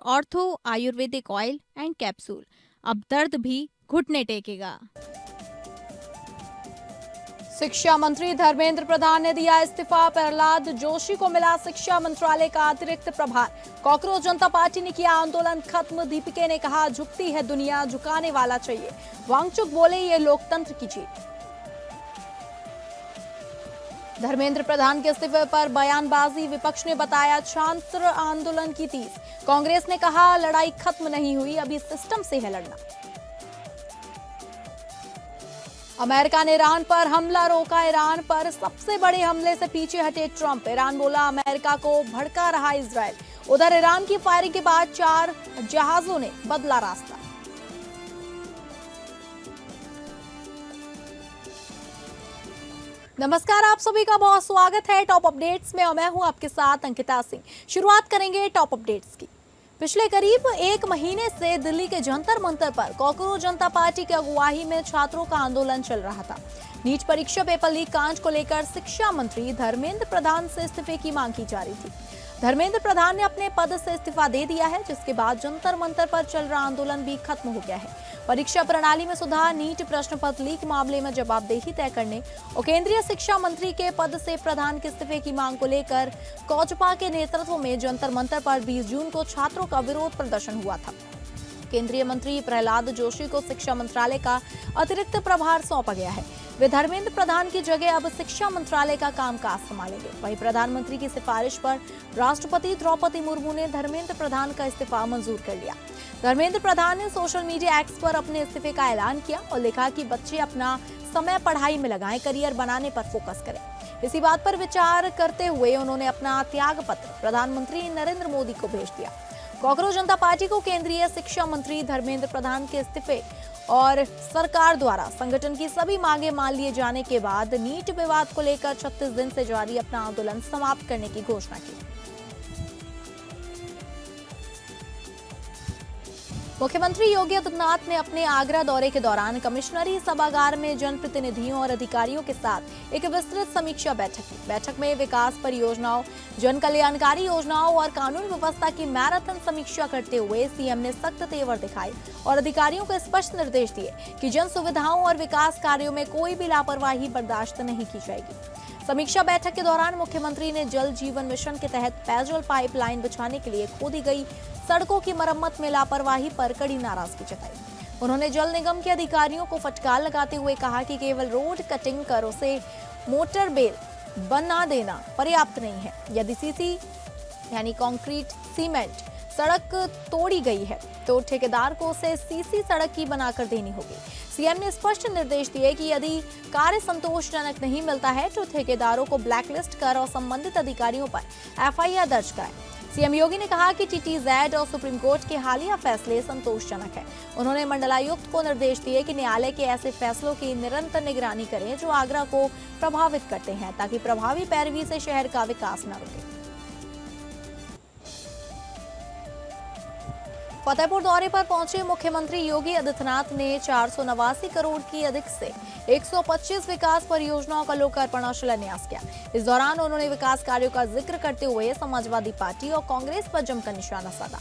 Ortho Ayurvedic oil and capsule. अब दर्द भी घुटने टेकेगा। शिक्षा मंत्री धर्मेंद्र प्रधान ने दिया इस्तीफा। प्रहलाद जोशी को मिला शिक्षा मंत्रालय का अतिरिक्त प्रभार। कॉकरोच जनता पार्टी ने किया आंदोलन खत्म। दीपिके ने कहा झुकती है दुनिया, झुकाने वाला चाहिए। वांगचुक बोले ये लोकतंत्र की जीत। धर्मेंद्र प्रधान के इस्तीफे पर बयानबाजी। विपक्ष ने बताया छात्र आंदोलन की तीस। कांग्रेस ने कहा लड़ाई खत्म नहीं हुई, अभी सिस्टम से है लड़ना। अमेरिका ने ईरान पर हमला रोका। ईरान पर सबसे बड़े हमले से पीछे हटे ट्रंप। ईरान बोला अमेरिका को भड़का रहा इजरायल। उधर ईरान की फायरिंग के बाद 4 जहाजों ने बदला रास्ता। नमस्कार, आप सभी का बहुत स्वागत है टॉप अपडेट्स में और मैं हूं आपके साथ अंकिता सिंह। शुरुआत करेंगे टॉप अपडेट्स की। पिछले करीब 1 महीने से दिल्ली के जंतर मंतर पर कॉकरोच जनता पार्टी की अगुवाई में छात्रों का आंदोलन चल रहा था। नीट परीक्षा पेपर लीक कांड को लेकर शिक्षा मंत्री धर्मेंद्र प्रधान से इस्तीफे की मांग की जा रही थी। धर्मेंद्र प्रधान ने अपने पद से इस्तीफा दे दिया है, जिसके बाद जंतर मंतर पर चल रहा आंदोलन भी खत्म हो गया है। परीक्षा प्रणाली में सुधार, नीट प्रश्न पत्र लीक मामले में जवाबदेही तय करने और केंद्रीय शिक्षा मंत्री के पद से प्रधान के इस्तीफे की मांग को लेकर कोजपा के नेतृत्व में जंतर मंतर पर 20 जून को छात्रों का विरोध प्रदर्शन हुआ था। केंद्रीय मंत्री प्रहलाद जोशी को शिक्षा मंत्रालय का अतिरिक्त प्रभार सौंपा गया है। वे धर्मेंद्र प्रधान की जगह अब शिक्षा मंत्रालय का कामकाज संभालेंगे। वहीं प्रधानमंत्री की सिफारिश पर राष्ट्रपति द्रौपदी मुर्मू ने धर्मेंद्र प्रधान का इस्तीफा मंजूर कर लिया। धर्मेंद्र प्रधान ने सोशल मीडिया एक्स पर अपने इस्तीफे का ऐलान किया और लिखा कि बच्चे अपना समय पढ़ाई में लगाएं, करियर बनाने पर फोकस करें। इसी बात पर विचार करते हुए उन्होंने अपना त्याग पत्र प्रधानमंत्री नरेंद्र मोदी को भेज दिया। कॉकरोच जनता पार्टी को केंद्रीय शिक्षा मंत्री धर्मेंद्र प्रधान के इस्तीफे और सरकार द्वारा संगठन की सभी मांगे मान लिए जाने के बाद नीट विवाद को लेकर 36 दिन से जारी अपना आंदोलन समाप्त करने की घोषणा की। मुख्यमंत्री योगी आदित्यनाथ ने अपने आगरा दौरे के दौरान कमिश्नरी सभागार में जनप्रतिनिधियों और अधिकारियों के साथ एक विस्तृत समीक्षा बैठक की। बैठक में विकास परियोजनाओं, जन कल्याणकारी योजनाओं और कानून व्यवस्था की मैराथन समीक्षा करते हुए सीएम ने सख्त तेवर दिखाए और अधिकारियों को स्पष्ट निर्देश दिए कि जन सुविधाओं और विकास कार्यों में कोई भी लापरवाही बर्दाश्त नहीं की जाएगी। समीक्षा बैठक के दौरान मुख्यमंत्री ने जल जीवन मिशन के तहत पेयजल पाइपलाइन बिछाने के लिए खोदी गई सड़कों की मरम्मत में लापरवाही पर कड़ी नाराजगी जताई। उन्होंने जल निगम के अधिकारियों को फटकार लगाते हुए कहा कि केवल रोड कटिंग कर उसे मोटर बेल बना देना पर्याप्त नहीं है। यदि सीसी यानी कंक्रीट सीमेंट सड़क तोड़ी गई है तो ठेकेदार को उसे सीसी सड़क की बनाकर देनी होगी। सीएम ने स्पष्ट निर्देश दिए कि यदि कार्य संतोषजनक नहीं मिलता है तो ठेकेदारों को ब्लैकलिस्ट कर और संबंधित अधिकारियों पर एफआईआर दर्ज कराएं। सीएम योगी ने कहा कि टीटीजेड और सुप्रीम कोर्ट के हालिया फैसले संतोषजनक है। उन्होंने मंडलायुक्त को निर्देश दिए कि न्यायालय के ऐसे फैसलों की निरंतर निगरानी करें जो आगरा को प्रभावित करते हैं, ताकि प्रभावी पैरवी से शहर का विकास न रुके। फतेहपुर दौरे पर पहुंचे मुख्यमंत्री योगी आदित्यनाथ ने 489 करोड़ की अधिक से 125 विकास परियोजनाओं का लोकार्पण और शिलान्यास किया। इस दौरान उन्होंने विकास कार्यों का जिक्र करते हुए समाजवादी पार्टी और कांग्रेस पर जमकर निशाना साधा।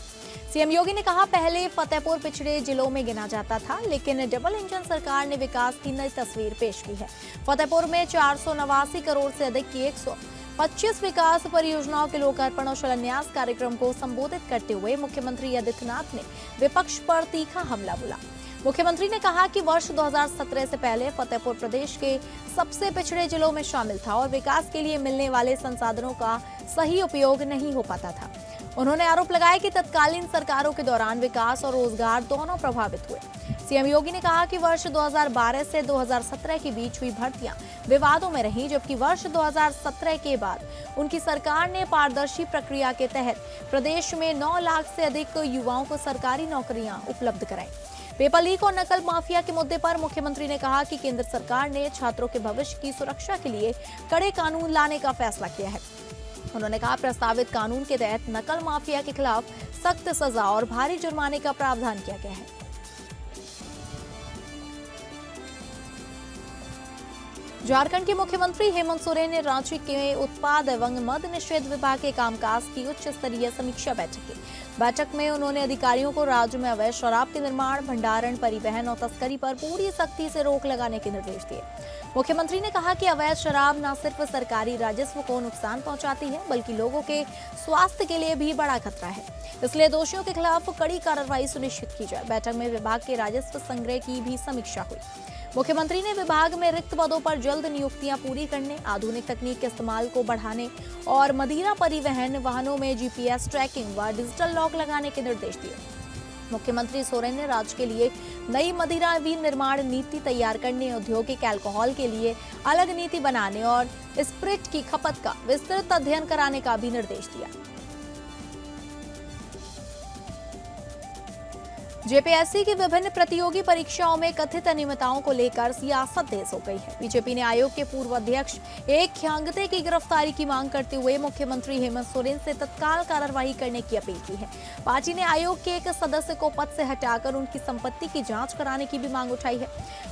सीएम योगी ने कहा पहले फतेहपुर पिछड़े जिलों में गिना जाता था, लेकिन डबल इंजन सरकार ने विकास की नई तस्वीर पेश की है। फतेहपुर में 489 करोड़ से अधिक की 125 विकास परियोजनाओं के लोकार्पण और शिलान्यास कार्यक्रम को संबोधित करते हुए मुख्यमंत्री आदित्यनाथ ने विपक्ष पर तीखा हमला बोला। मुख्यमंत्री ने कहा कि वर्ष 2017 से पहले फतेहपुर प्रदेश के सबसे पिछड़े जिलों में शामिल था और विकास के लिए मिलने वाले संसाधनों का सही उपयोग नहीं हो पाता था। उन्होंने आरोप लगाया कि तत्कालीन सरकारों के दौरान विकास और रोजगार दोनों प्रभावित हुए। सीएम योगी ने कहा कि वर्ष 2012 से 2017 के बीच हुई भर्तियां विवादों में रहीं, जबकि वर्ष 2017 के बाद उनकी सरकार ने पारदर्शी प्रक्रिया के तहत प्रदेश में 9 लाख से अधिक युवाओं को सरकारी नौकरियां उपलब्ध कराई। पेपर लीक और नकल माफिया के मुद्दे पर मुख्यमंत्री ने कहा कि केंद्र सरकार ने छात्रों के भविष्य की सुरक्षा के लिए कड़े कानून लाने का फैसला किया है। उन्होंने कहा प्रस्तावित कानून के तहत नकल माफिया के खिलाफ सख्त सजा और भारी जुर्माने का प्रावधान किया गया है। झारखंड के मुख्यमंत्री हेमंत सोरेन ने रांची के उत्पाद एवं मद्य निषेध विभाग के कामकाज की उच्च स्तरीय समीक्षा बैठक की। बैठक में उन्होंने अधिकारियों को राज्य में अवैध शराब के निर्माण, भंडारण, परिवहन और तस्करी पर पूरी सख्ती से रोक लगाने के निर्देश दिए। मुख्यमंत्री ने कहा कि अवैध शराब न सिर्फ सरकारी राजस्व को नुकसान पहुंचाती है, बल्कि लोगों के स्वास्थ्य के लिए भी बड़ा खतरा है। इसलिए दोषियों के खिलाफ कड़ी कार्रवाई सुनिश्चित की जाए। बैठक में विभाग के राजस्व संग्रह की भी समीक्षा हुई। मुख्यमंत्री ने विभाग में रिक्त पदों पर जल्द नियुक्तियां पूरी करने, आधुनिक तकनीक के इस्तेमाल को बढ़ाने और मदिरा परिवहन वाहनों में जीपीएस ट्रैकिंग व डिजिटल लॉक लगाने के निर्देश दिए। मुख्यमंत्री सोरेन ने राज्य के लिए नई मदिरा विनिर्माण नीति तैयार करने, औद्योगिक अल्कोहल के लिए अलग नीति बनाने और स्प्रिट की खपत का विस्तृत अध्ययन कराने का भी निर्देश दिया। जेपीएससी की विभिन्न प्रतियोगी परीक्षाओं में कथित अनियमितताओं को लेकर सियासत तेज हो गई है। बीजेपी ने आयोग के पूर्व अध्यक्ष ए ख्यांगते की गिरफ्तारी की मांग करते हुए मुख्यमंत्री हेमंत सोरेन से तत्काल कार्रवाई करने की अपील की है। पार्टी ने आयोग के एक सदस्य को पद से हटाकर उनकी संपत्ति की जांच कराने की भी मांग उठाई है।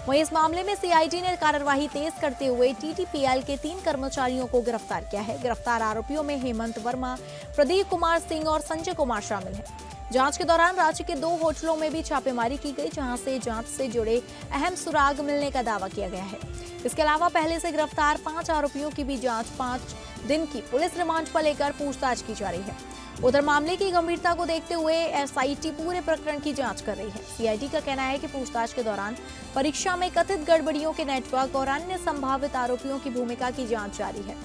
वहीं इस मामले में सीआईडी ने कार्रवाई तेज करते हुए टीटीपीएल के 3 कर्मचारियों को गिरफ्तार किया है। गिरफ्तार आरोपियों में हेमंत वर्मा, प्रदीप कुमार सिंह और संजय कुमार शामिल है। जांच के दौरान राज्य के 2 होटलों में भी छापेमारी की गई, जहां से जांच से जुड़े अहम सुराग मिलने का दावा किया गया है। इसके अलावा पहले से गिरफ्तार 5 आरोपियों की भी जांच 5 दिन की पुलिस रिमांड पर लेकर पूछताछ की जा रही है। उधर मामले की गंभीरता को देखते हुए एसआईटी पूरे प्रकरण की जांच कर रही है। सीआईडी का कहना है कि पूछताछ के दौरान परीक्षा में कथित गड़बड़ियों के नेटवर्क और अन्य संभावित आरोपियों की भूमिका की जांच जारी है।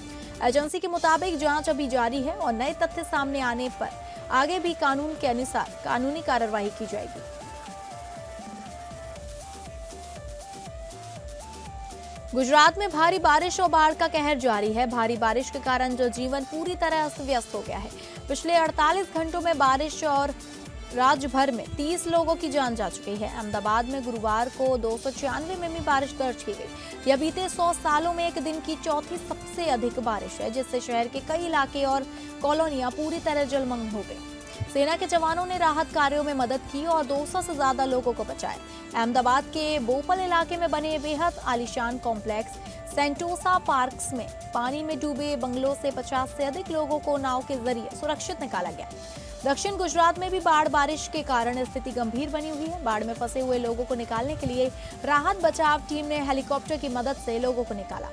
एजेंसी के मुताबिक जांच अभी जारी है और नए तथ्य सामने आने पर आगे भी कानून के अनुसार कानूनी कार्रवाई की जाएगी। गुजरात में भारी बारिश और बाढ़ का कहर जारी है। भारी बारिश के कारण जनजीवन पूरी तरह अस्त व्यस्त हो गया है। पिछले 48 घंटों में बारिश और राज्य भर में 30 लोगों की जान जा चुकी है। अहमदाबाद में गुरुवार को 296 मिमी बारिश दर्ज की गई। यह बीते 100 सालों में एक दिन की चौथी सबसे अधिक बारिश है, जिससे शहर के कई इलाके और कॉलोनियां पूरी तरह जलमग्न हो गई। सेना के जवानों ने राहत कार्यों में मदद की और 200 से ज्यादा लोगों को बचाया। अहमदाबाद के बोपल इलाके में बने बेहद आलीशान कॉम्प्लेक्स सेंटोसा पार्क्स में पानी में डूबे बंगलों से 50 से अधिक लोगों को नाव के जरिए सुरक्षित निकाला गया। दक्षिण गुजरात में भी बाढ़ बारिश के कारण स्थिति गंभीर बनी हुई है। बाढ़ में फंसे हुए लोगों को निकालने के लिए राहत बचाव टीम ने हेलीकॉप्टर की मदद से लोगों को निकाला।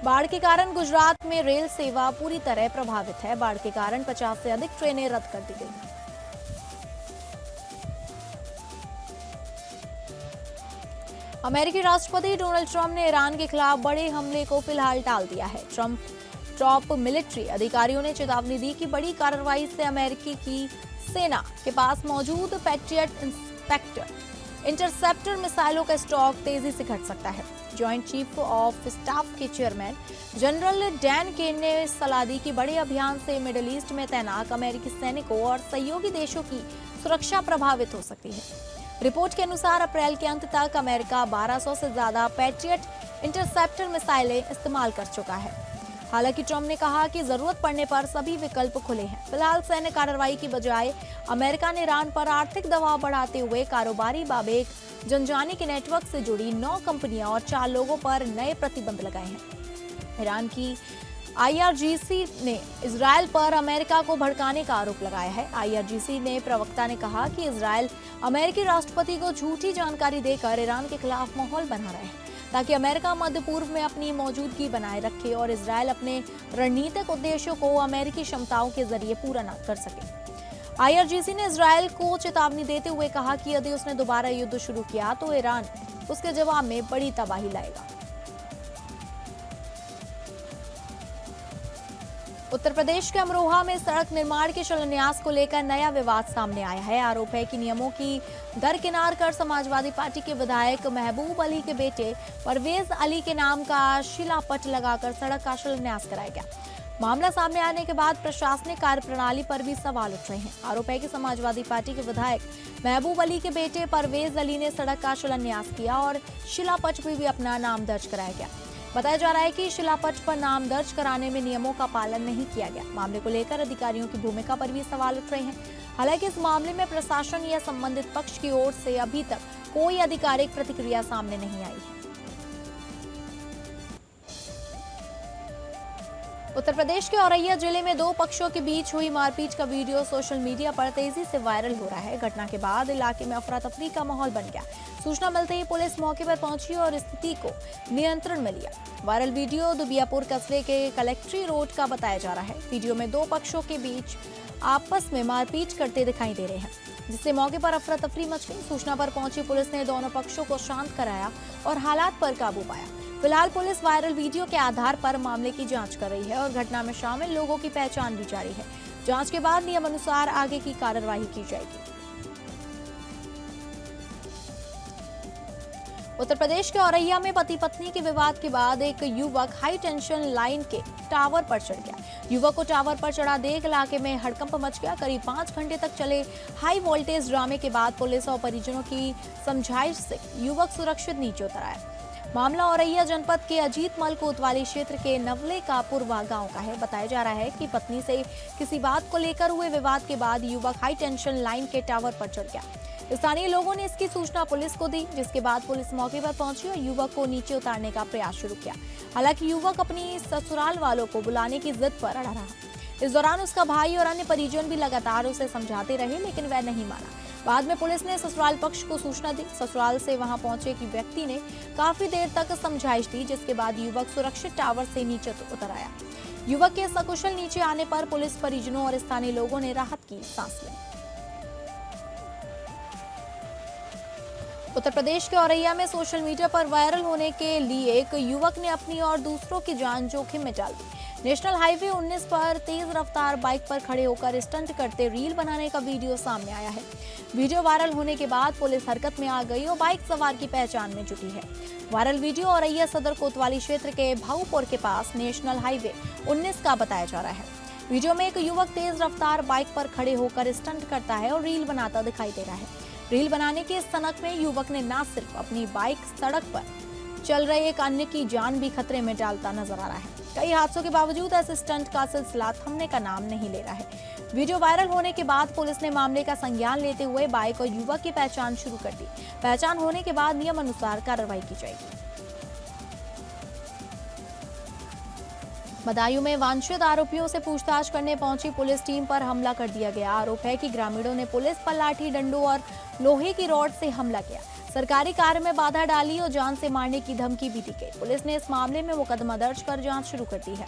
बाढ़ के कारण गुजरात में रेल सेवा पूरी तरह प्रभावित है। बाढ़ के कारण 50 से अधिक ट्रेनें रद्द कर दी गई। अमेरिकी राष्ट्रपति डोनाल्ड ट्रंप ने ईरान के खिलाफ बड़े हमले को फिलहाल टाल दिया है। ट्रंप टॉप मिलिट्री अधिकारियों ने चेतावनी दी कि बड़ी कार्रवाई से अमेरिकी की सेना के पास मौजूद पैट्रियट इंटरसेप्टर मिसाइलों का स्टॉक तेजी से घट सकता है। जॉइंट चीफ ऑफ स्टाफ के चेयरमैन जनरल डैन केन ने सलाह दी कि बड़े अभियान से मिडिल ईस्ट में तैनात अमेरिकी सैनिकों और सहयोगी देशों की सुरक्षा प्रभावित हो सकती है। रिपोर्ट के अनुसार अप्रैल के अंत तक अमेरिका 1200 से ज्यादा पैट्रियट इंटरसेप्टर मिसाइलें इस्तेमाल कर चुका है। हालांकि ट्रंप ने कहा कि जरूरत पड़ने पर सभी विकल्प खुले हैं। फिलहाल सैन्य कार्रवाई की बजाय अमेरिका ने ईरान पर आर्थिक दबाव बढ़ाते हुए कारोबारी बाबेक जनजानी के नेटवर्क से जुड़ी 9 कंपनियां और 4 लोगों पर नए प्रतिबंध लगाए हैं। ईरान की आईआरजीसी ने इजरायल पर अमेरिका को भड़काने का आरोप लगाया है। आईआरजीसी ने प्रवक्ता ने कहा कि इजरायल अमेरिकी राष्ट्रपति को झूठी जानकारी देकर ईरान के खिलाफ माहौल बना रहे हैं, ताकि अमेरिका मध्य पूर्व में अपनी मौजूदगी बनाए रखे और इजरायल अपने रणनीतिक उद्देश्यों को अमेरिकी क्षमताओं के जरिए पूरा न कर सके। आईआरजीसी ने इजरायल को चेतावनी देते हुए कहा कि यदि उसने दोबारा युद्ध शुरू किया तो ईरान उसके जवाब में बड़ी तबाही लाएगा। उत्तर प्रदेश के अमरोहा में सड़क निर्माण के शिलान्यास को लेकर नया विवाद सामने आया है। आरोप है कि नियमों की दरकिनार कर समाजवादी पार्टी के विधायक महबूब अली के बेटे परवेज अली के नाम का शिलापट लगाकर सड़क का शिलान्यास कराया गया। मामला सामने आने के बाद प्रशासनिक कार्यप्रणाली पर भी सवाल उठ रहे हैं। आरोप है कि समाजवादी पार्टी के विधायक महबूब अली के बेटे परवेज अली ने सड़क का शिलान्यास किया और शिलापट पर भी अपना नाम दर्ज कराया गया। बताया जा रहा है कि शिलापट पर नाम दर्ज कराने में नियमों का पालन नहीं किया गया। मामले को लेकर अधिकारियों की भूमिका पर भी सवाल उठ रहे हैं। हालांकि इस मामले में प्रशासन या संबंधित पक्ष की ओर से अभी तक कोई आधिकारिक प्रतिक्रिया सामने नहीं आई है। उत्तर प्रदेश के औरैया जिले में दो पक्षों के बीच हुई मारपीट का वीडियो सोशल मीडिया पर तेजी से वायरल हो रहा है। घटना के बाद इलाके में अफरा तफरी का माहौल बन गया। सूचना मिलते ही पुलिस मौके पर पहुंची और स्थिति को नियंत्रण में लिया। वायरल वीडियो दुबियापुर कस्बे के कलेक्ट्री रोड का बताया जा रहा है। वीडियो में दो पक्षों के बीच आपस में मारपीट करते दिखाई दे रहे हैं, जिससे मौके पर अफरा तफरी मच गई। सूचना पर पहुंची पुलिस ने दोनों पक्षों को शांत कराया और हालात पर काबू पाया। फिलहाल पुलिस वायरल वीडियो के आधार पर मामले की जांच कर रही है और घटना में शामिल लोगों की पहचान भी जारी है। जांच के बाद नियमानुसार आगे की कार्रवाई की जाएगी। उत्तर प्रदेश के औरैया में पति पत्नी के विवाद के बाद एक युवक हाई टेंशन लाइन के टावर पर चढ़ गया। युवक को टावर पर चढ़ा देख इलाके में हड़कंप मच गया। करीब 5 घंटे तक चले हाई वोल्टेज ड्रामे के बाद पुलिस और परिजनों की समझाइश से युवक सुरक्षित नीचे उतर आया। मामला औरैया जनपद के अजीतमल कोतवाली क्षेत्र के नवले का पुरवा गांव का है। बताया जा रहा है कि पत्नी से किसी बात को लेकर हुए विवाद के बाद युवक हाई टेंशन लाइन के टावर पर चढ़ गया। स्थानीय लोगों ने इसकी सूचना पुलिस को दी, जिसके बाद पुलिस मौके पर पहुंची और युवक को नीचे उतारने का प्रयास शुरू किया। हालांकि युवक अपनी ससुराल वालों को बुलाने की जिद पर अड़ा रहा। इस दौरान उसका भाई और अन्य परिजन भी लगातार उसे समझाते रहे, लेकिन वह नहीं माना। बाद में पुलिस ने ससुराल पक्ष को सूचना दी। ससुराल से वहां पहुंचे कि व्यक्ति ने काफी देर तक समझाइश दी, जिसके बाद युवक सुरक्षित टावर से नीचे उतर आया। युवक के सकुशल नीचे आने पर पुलिस, परिजनों और स्थानीय लोगों ने राहत की सांस ली। उत्तर प्रदेश के औरैया में सोशल मीडिया पर वायरल होने के लिए एक युवक ने अपनी और दूसरों की जान जोखिम में डाल दी। नेशनल हाईवे 19 पर तेज रफ्तार बाइक पर खड़े होकर स्टंट करते रील बनाने का वीडियो सामने आया है। वीडियो वायरल होने के बाद पुलिस हरकत में आ गई और बाइक सवार की पहचान में जुटी है। वायरल वीडियो औरैया सदर कोतवाली क्षेत्र के भाऊपुर के पास नेशनल हाईवे 19 का बताया जा रहा है। वीडियो में एक युवक तेज रफ्तार बाइक पर खड़े होकर स्टंट करता है और रील बनाता दिखाई दे रहा है। रील बनाने के सनक में युवक ने न सिर्फ अपनी बाइक सड़क पर चल रहे एक अन्य की जान भी खतरे में डालता नजर आ रहा है। कई हादसों के बावजूद ऐसे स्टंट का सिलसिला थमने का नाम नहीं ले रहा है। वीडियो वायरल होने के बाद पुलिस ने मामले का संज्ञान लेते हुए बाइक और युवक की पहचान शुरू कर दी। पहचान होने के बाद नियम अनुसार कार्रवाई की जाएगी। बदायूं में वांछित आरोपियों से पूछताछ करने पहुंची पुलिस टीम पर हमला कर दिया गया। आरोप है कि ग्रामीणों ने पुलिस पर लाठी डंडों और लोहे की रॉड से हमला किया, सरकारी कार्य में बाधा डाली और जान से मारने की धमकी भी दी गई। पुलिस ने इस मामले में मुकदमा दर्ज कर जांच शुरू कर दी है।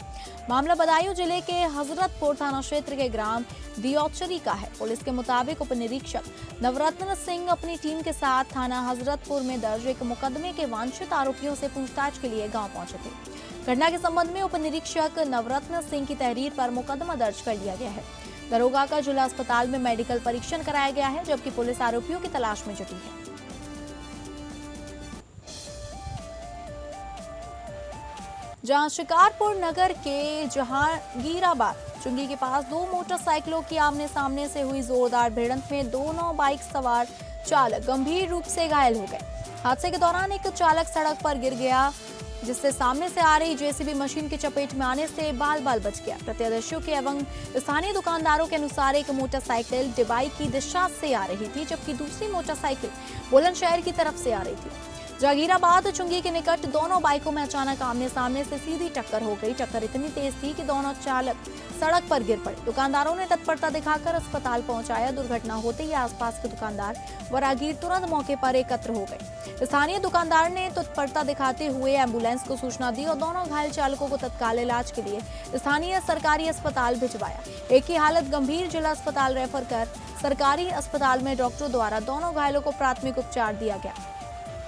मामला बदायूं जिले के हजरतपुर थाना क्षेत्र के ग्राम दियोचरी का है। पुलिस के मुताबिक उप निरीक्षक नवरत्न सिंह अपनी टीम के साथ थाना हजरतपुर में दर्ज एक मुकदमे के वांछित आरोपियों से पूछताछ के लिए गाँव पहुंचे थे। घटना के संबंध में उप निरीक्षक नवरत्न सिंह की तहरीर पर मुकदमा दर्ज कर लिया गया है। दरोगा का जिला अस्पताल में मेडिकल परीक्षण कराया गया है, जबकि पुलिस आरोपियों की तलाश में जुटी है। जहां शिकारपुर नगर के जहांगीराबाद चुंगी के पास दो मोटरसाइकिलों की आमने सामने से हुई जोरदार भिड़ंत में दोनों बाइक सवार चालक गंभीर रूप से घायल हो गए। हादसे के दौरान एक चालक सड़क पर गिर गया, जिससे सामने से आ रही जेसीबी मशीन की चपेट में आने से बाल बाल बच गया। प्रत्यक्षदर्शियों के एवं स्थानीय दुकानदारों के अनुसार एक मोटरसाइकिल डिबाई की दिशा से आ रही थी, जबकि दूसरी मोटरसाइकिल बुलंदशहर की तरफ से आ रही थी। जहांगीराबाद चुंगी के निकट दोनों बाइकों में अचानक आमने सामने से सीधी टक्कर हो गई। टक्कर इतनी तेज थी कि दोनों चालक सड़क पर गिर पड़े। दुकानदारों ने तत्परता दिखाकर अस्पताल पहुंचाया। दुर्घटना होते ही आसपास के दुकानदार व राहगीर तुरंत मौके पर एकत्र हो गए। स्थानीय दुकानदार ने तत्परता दिखाते हुए एम्बुलेंस को सूचना दी और दोनों घायल चालकों को तत्काल इलाज के लिए स्थानीय सरकारी अस्पताल भिजवाया। एक की हालत गंभीर, जिला अस्पताल रेफर कर सरकारी अस्पताल में डॉक्टरों द्वारा दोनों घायलों को प्राथमिक उपचार दिया गया।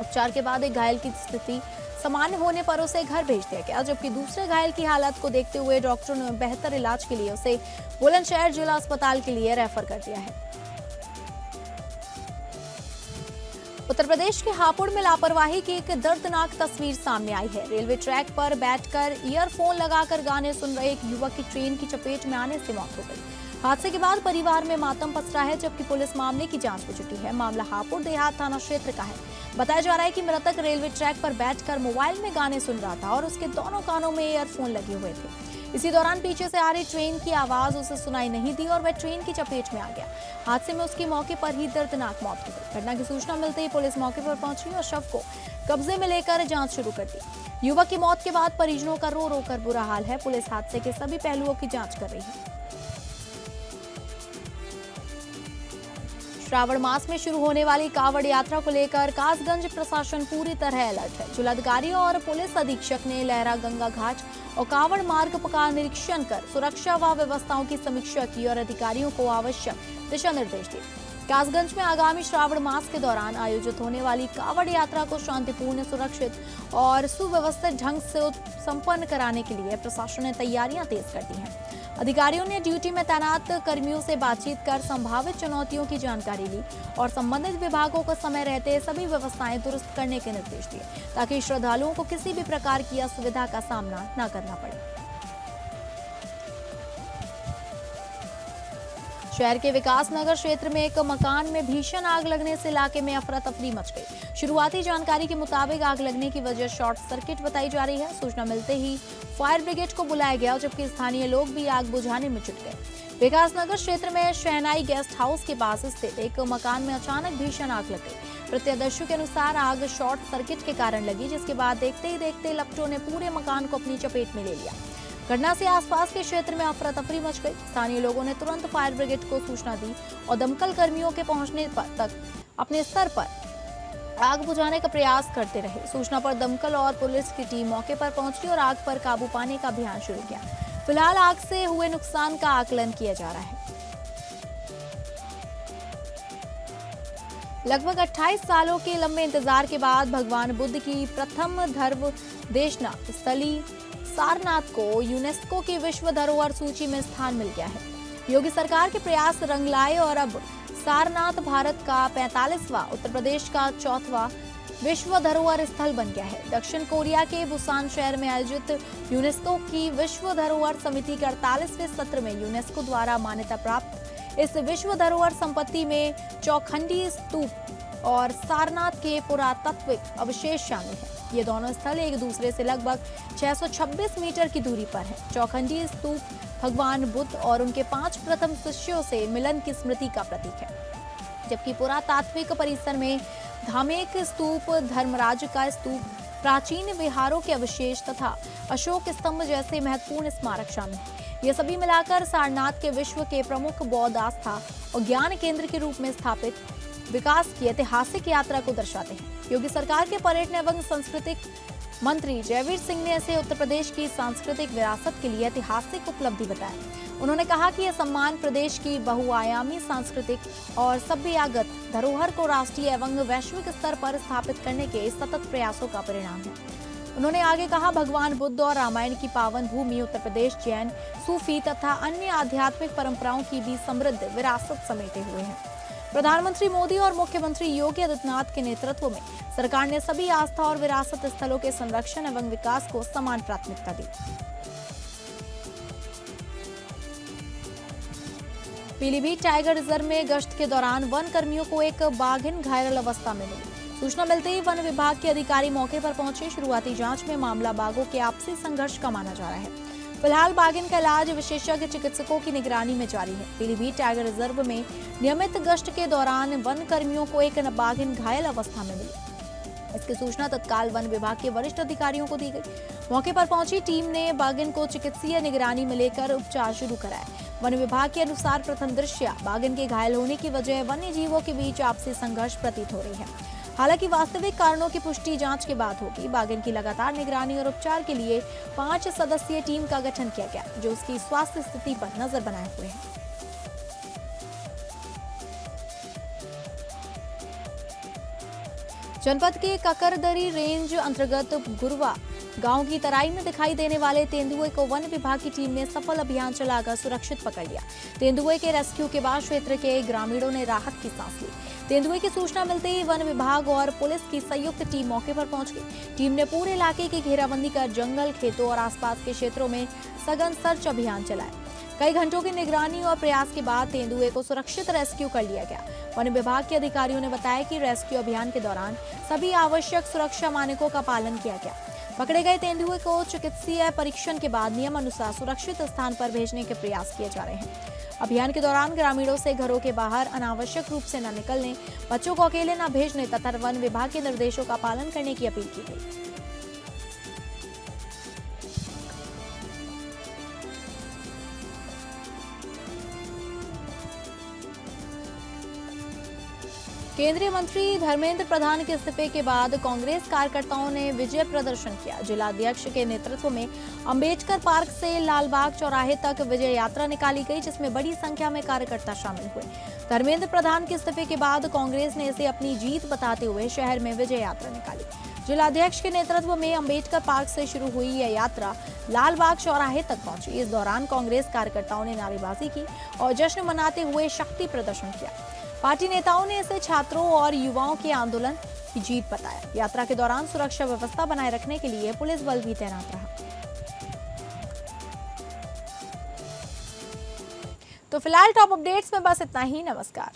उपचार के बाद एक घायल की स्थिति सामान्य होने पर उसे घर भेज दिया गया, जबकि दूसरे घायल की हालत को देखते हुए डॉक्टरों ने बेहतर इलाज के लिए उसे बुलंदशहर जिला अस्पताल के लिए रेफर कर दिया है। उत्तर प्रदेश के हापुड़ में लापरवाही की एक दर्दनाक तस्वीर सामने आई है। रेलवे ट्रैक पर बैठकर ईयरफोन लगाकर गाने सुन रहे एक युवक की ट्रेन की चपेट में आने से मौत हो गई। हादसे के बाद परिवार में मातम पसरा है, जबकि पुलिस मामले की जांच में जुटी है। मामला हापुड़ देहात थाना क्षेत्र का है। बताया जा रहा है कि मृतक रेलवे ट्रैक पर बैठकर मोबाइल में गाने सुन रहा था और उसके दोनों कानों में ईयरफोन लगे हुए थे। इसी दौरान पीछे से आ रही ट्रेन की आवाज उसे सुनाई नहीं दी और वह ट्रेन की चपेट में आ गया। हादसे में उसकी मौके पर ही दर्दनाक मौत हो गई। घटना की सूचना मिलते ही पुलिस मौके पर पहुंची और शव को कब्जे में लेकर जांच शुरू कर दी। युवक की मौत के बाद परिजनों का रो रो कर बुरा हाल है। पुलिस हादसे के सभी पहलुओं की जांच कर रही है। श्रावण मास में शुरू होने वाली कांवड़ यात्रा को लेकर कासगंज प्रशासन पूरी तरह अलर्ट है। जिलाधिकारियों और पुलिस अधीक्षक ने लहरा गंगा घाट और कांवड़ मार्ग का निरीक्षण कर सुरक्षा व व्यवस्थाओं की समीक्षा की और अधिकारियों को आवश्यक दिशा निर्देश दिए। कासगंज में आगामी श्रावण मास के दौरान आयोजित होने वाली कांवड़ यात्रा को शांतिपूर्ण, सुरक्षित और सुव्यवस्थित ढंग से संपन्न कराने के लिए प्रशासन ने तैयारियां तेज कर दी हैं। अधिकारियों ने ड्यूटी में तैनात कर्मियों से बातचीत कर संभावित चुनौतियों की जानकारी ली और संबंधित विभागों को समय रहते सभी व्यवस्थाएं दुरुस्त करने के निर्देश दिए ताकि श्रद्धालुओं को किसी भी प्रकार की असुविधा का सामना न करना पड़े। शहर के विकास नगर क्षेत्र में एक मकान में भीषण आग लगने से इलाके में अफरा तफरी मच गई। शुरुआती जानकारी के मुताबिक आग लगने की वजह शॉर्ट सर्किट बताई जा रही है। सूचना मिलते ही फायर ब्रिगेड को बुलाया गया, जबकि स्थानीय लोग भी आग बुझाने में जुट गए। विकास नगर क्षेत्र में शहनाई गेस्ट हाउस के पास स्थित एक मकान में अचानक भीषण आग लग गई। प्रत्यक्षदर्शियों के अनुसार आग शॉर्ट सर्किट के कारण लगी, जिसके बाद देखते ही देखते लपटों ने पूरे मकान को अपनी चपेट में ले लिया। घटना से आसपास के क्षेत्र में अफरा तफरी मच गई। स्थानीय लोगों ने तुरंत फायर ब्रिगेड को सूचना दी और दमकल कर्मियों के पहुंचने तक अपने स्तर पर आग बुझाने का प्रयास करते रहे। सूचना पर दमकल और पुलिस की टीम मौके पर पहुंची और आग पर काबू पाने का अभियान शुरू किया। फिलहाल आग से हुए नुकसान का आकलन किया जा रहा है। लगभग 28 सालों के लंबे इंतजार के बाद भगवान बुद्ध की प्रथम धर्म देशना स्थली सारनाथ को यूनेस्को की विश्व धरोहर सूची में स्थान मिल गया है। योगी सरकार के प्रयास रंग लाए और अब सारनाथ भारत का 45वां, उत्तर प्रदेश का 4वां विश्व धरोहर स्थल बन गया है। दक्षिण कोरिया के बुसान शहर में आयोजित यूनेस्को की विश्व धरोहर समिति के 48वें सत्र में यूनेस्को द्वारा मान्यता प्राप्त इस विश्व धरोहर संपत्ति में चौखंडी स्तूप और सारनाथ के पुरातात्विक अवशेष शामिल हैं। ये दोनों स्थल एक दूसरे से लगभग 626 मीटर की दूरी पर है। चौखंडी स्तूप भगवान बुद्ध और उनके 5 प्रथम शिष्यों से मिलन की स्मृति का प्रतीक है, जबकि पुरातात्विक परिसर में धामेक स्तूप, धर्मराज का स्तूप, प्राचीन विहारों के अवशेष तथा अशोक स्तंभ जैसे महत्वपूर्ण स्मारक शामिल हैं। ये सभी मिलाकर सारनाथ के विश्व के प्रमुख बौद्ध आस्था और ज्ञान केंद्र के रूप में स्थापित विकास की ऐतिहासिक यात्रा को दर्शाते हैं। योगी सरकार के पर्यटन एवं सांस्कृतिक मंत्री जयवीर सिंह ने इसे उत्तर प्रदेश की सांस्कृतिक विरासत के लिए ऐतिहासिक उपलब्धि बताया। उन्होंने कहा कि यह सम्मान प्रदेश की बहुआयामी सांस्कृतिक और सभ्यतागत धरोहर को राष्ट्रीय एवं वैश्विक स्तर पर स्थापित करने के सतत प्रयासों का परिणाम है। उन्होंने आगे कहा, भगवान बुद्ध और रामायण की पावन भूमि उत्तर प्रदेश जैन, सूफी तथा अन्य आध्यात्मिक परंपराओं की भी समृद्ध विरासत समेटे हुए हैं। प्रधानमंत्री मोदी और मुख्यमंत्री योगी आदित्यनाथ के नेतृत्व में सरकार ने सभी आस्था और विरासत स्थलों के संरक्षण एवं विकास को समान प्राथमिकता दी। पीलीभीत टाइगर रिजर्व में गश्त के दौरान वन कर्मियों को एक बाघिन घायल अवस्था में मिली। सूचना मिलते ही वन विभाग के अधिकारी मौके पर पहुंचे। शुरुआती जांच में मामला बाघों के आपसी संघर्ष का माना जा रहा है। फिलहाल बाघिन का इलाज विशेषज्ञ चिकित्सकों की निगरानी में जारी है। पीलीभीत टाइगर रिजर्व में नियमित गश्त के दौरान वन कर्मियों को एक बाघिन घायल अवस्था में मिली। इसकी सूचना तत्काल वन विभाग के वरिष्ठ अधिकारियों को दी गई। मौके पर पहुंची टीम ने बाघिन को चिकित्सीय निगरानी में लेकर उपचार शुरू कराया। वन विभाग के अनुसार प्रथम दृष्टया बाघिन के घायल होने की वजह वन्य जीवों के बीच आपसी संघर्ष प्रतीत हो रही है। हालांकि वास्तविक कारणों की पुष्टि जांच के बाद होगी। बाघिन की लगातार निगरानी और उपचार के लिए 5 सदस्यीय टीम का गठन किया गया, जो उसकी स्वास्थ्य स्थिति पर नजर बनाए हुए है। जनपद के ककरदरी रेंज अंतर्गत गुरवा गांव की तराई में दिखाई देने वाले तेंदुए को वन विभाग की टीम ने सफल अभियान चलाकर सुरक्षित पकड़ लिया। तेंदुए के रेस्क्यू के बाद क्षेत्र के ग्रामीणों ने राहत की सांस ली। तेंदुए की सूचना मिलते ही वन विभाग और पुलिस की संयुक्त टीम मौके पर पहुंच गई। टीम ने पूरे इलाके की घेराबंदी कर जंगल, खेतों और आसपास के क्षेत्रों में सघन सर्च अभियान चलाया। कई घंटों की निगरानी और प्रयास के बाद तेंदुए को सुरक्षित रेस्क्यू कर लिया गया। वन विभाग के अधिकारियों ने बताया कि रेस्क्यू अभियान के दौरान सभी आवश्यक सुरक्षा मानकों का पालन किया गया। पकड़े गए तेंदुए को चिकित्सीय परीक्षण के बाद नियमानुसार सुरक्षित स्थान पर भेजने के प्रयास किए जा रहे हैं। अभियान के दौरान ग्रामीणों से घरों के बाहर अनावश्यक रूप से न निकलने, बच्चों को अकेले न भेजने तथा वन विभाग के निर्देशों का पालन करने की अपील की गई। केंद्रीय मंत्री धर्मेंद्र प्रधान के इस्तीफे के बाद कांग्रेस कार्यकर्ताओं ने विजय प्रदर्शन किया। जिलाध्यक्ष के नेतृत्व में अंबेडकर पार्क से लालबाग चौराहे तक विजय यात्रा निकाली गई, जिसमें बड़ी संख्या में कार्यकर्ता शामिल हुए। धर्मेंद्र प्रधान के इस्तीफे के बाद कांग्रेस ने इसे अपनी जीत बताते हुए शहर में विजय यात्रा निकाली। जिलाध्यक्ष के नेतृत्व में अंबेडकर पार्क से शुरू हुई यह यात्रा लालबाग चौराहे तक पहुंची। इस दौरान कांग्रेस कार्यकर्ताओं ने नारेबाजी की और जश्न मनाते हुए शक्ति प्रदर्शन किया। पार्टी नेताओं ने इसे छात्रों और युवाओं के आंदोलन की जीत बताया। यात्रा के दौरान सुरक्षा व्यवस्था बनाए रखने के लिए पुलिस बल भी तैनात रहा। तो फिलहाल टॉप अपडेट्स में बस इतना ही। नमस्कार।